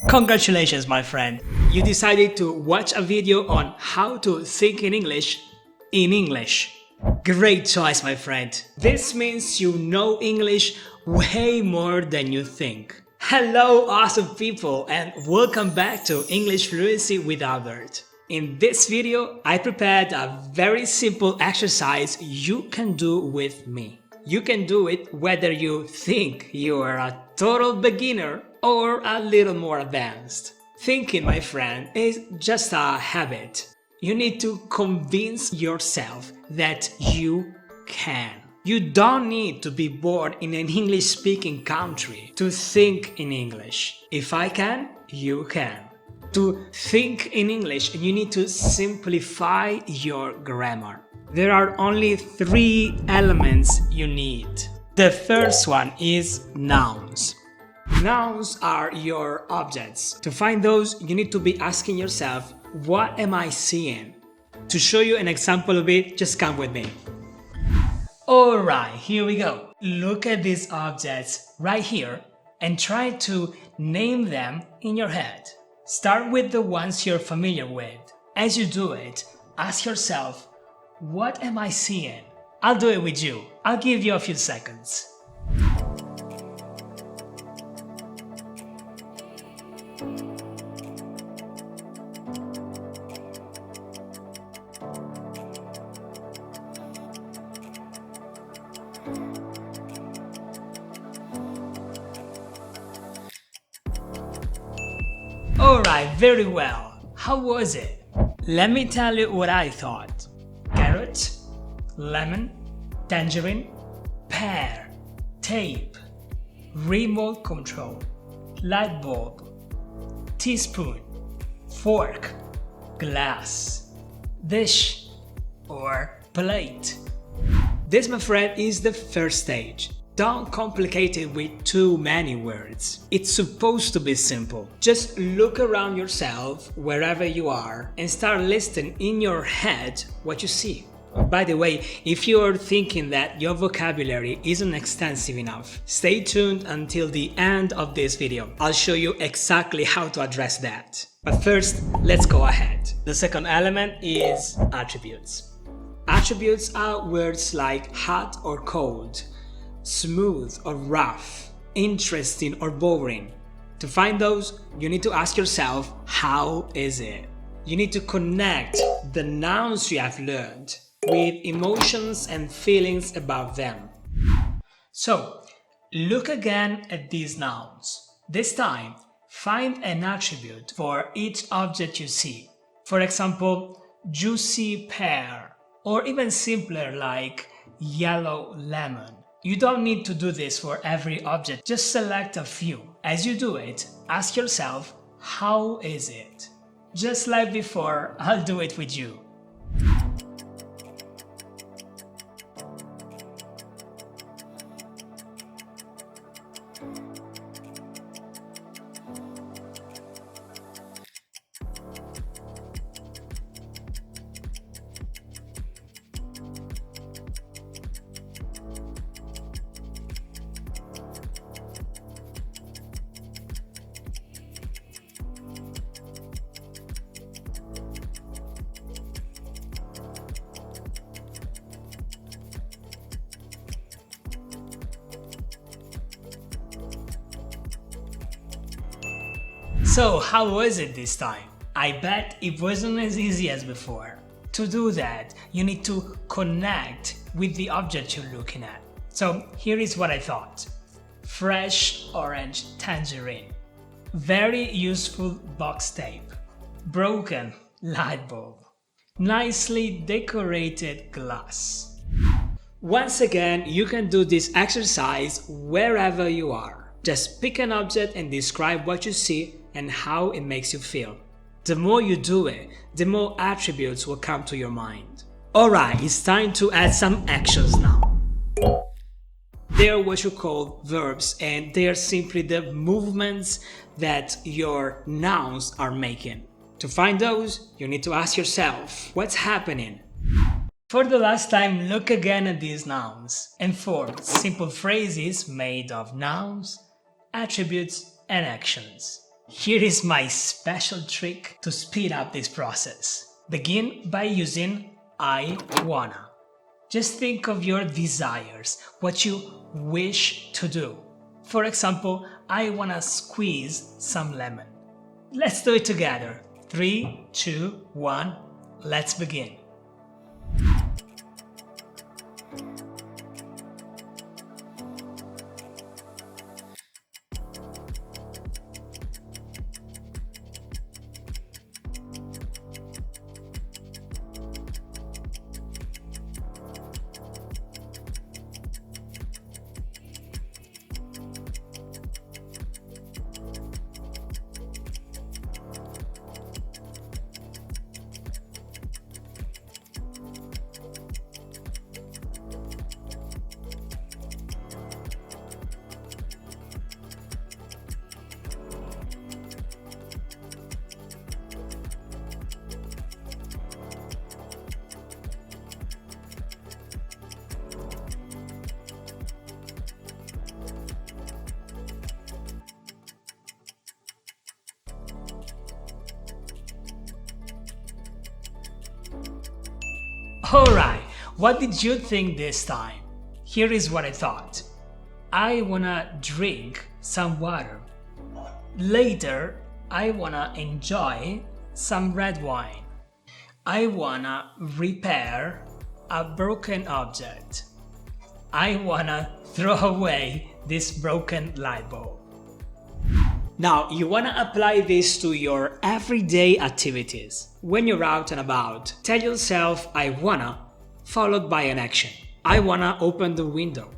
Congratulations, my friend! You decided to watch a video on how to think in English. Great choice, my friend. This means you know English way more than you think. Hello, awesome people, and welcome back to English Fluency with Albert. In this video, I prepared a very simple exercise you can do with me. You can do it whether you think you are a total beginner or a little more advanced. Thinking, my friend, is just a habit. You need to convince yourself that you can. You don't need to be born in an English-speaking country to think in English. If I can, you can. To think in English, you need to simplify your grammar. There are only 3 elements you need. The first one is nouns. Nouns are your objects. To find those, you need to be asking yourself, what am I seeing? To show you an example of it, just come with me. Alright, here we go. Look at these objects right here and try to name them in your head. Start with the ones you're familiar with. As you do it, ask yourself, what am I seeing? I'll do it with you. I'll give you a few seconds. Alright, very well. How was it? Let me tell you what I thought. Carrot, lemon, tangerine, pear, tape, remote control, light bulb, teaspoon, fork, glass, dish, or plate. This, my friend, is the first stage. Don't complicate it with too many words. It's supposed to be simple. Just look around yourself wherever you are and start listing in your head what you see. By the way, if you're thinking that your vocabulary isn't extensive enough, stay tuned until the end of this video. I'll show you exactly how to address that. But first, let's go ahead. The second element is attributes. Attributes are words like hot or cold, smooth or rough, interesting or boring. To find those, you need to ask yourself, how is it? You need to connect the nouns you have learned with emotions and feelings about them. So, look again at these nouns. This time, find an attribute for each object you see. For example, juicy pear, or even simpler like yellow lemon. You don't need to do this for every object, just select a few. As you do it, ask yourself, how is it? Just like before, I'll do it with you. So, how was it this time? I bet it wasn't as easy as before. To do that, you need to connect with the object you're looking at. So, here is what I thought. Fresh orange tangerine. Very useful box tape. Broken light bulb. Nicely decorated glass. Once again, you can do this exercise wherever you are. Just pick an object and describe what you see and how it makes you feel. The more you do it, the more attributes will come to your mind. Alright, it's time to add some actions now. They are what you call verbs, and they are simply the movements that your nouns are making. To find those, you need to ask yourself, what's happening? For the last time, look again at these nouns and form simple phrases made of nouns, attributes, and actions. Here is my special trick to speed up this process. Begin by using I wanna. Just think of your desires, what you wish to do. For example, I wanna squeeze some lemon. Let's do it together. 3, 2, 1, let's begin. Alright, what did you think this time? Here is what I thought. I wanna drink some water. Later, I wanna enjoy some red wine. I wanna repair a broken object. I wanna throw away this broken light bulb. Now, you wanna apply this to your everyday activities. When you're out and about, tell yourself, I wanna, followed by an action. I wanna open the window.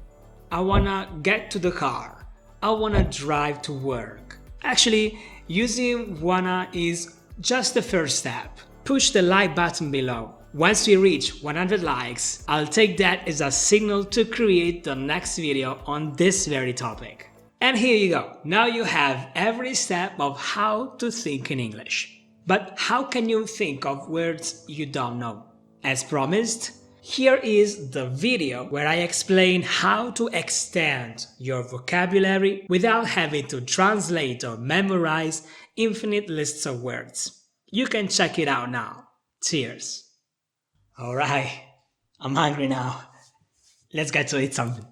I wanna get to the car. I wanna drive to work. Actually, using wanna is just the first step. Push the like button below. Once we reach 100 likes, I'll take that as a signal to create the next video on this very topic. And here you go. Now you have every step of how to think in English. But how can you think of words you don't know? As promised, here is the video where I explain how to extend your vocabulary without having to translate or memorize infinite lists of words. You can check it out now. Cheers! Alright, I'm hungry now. Let's get to eat something.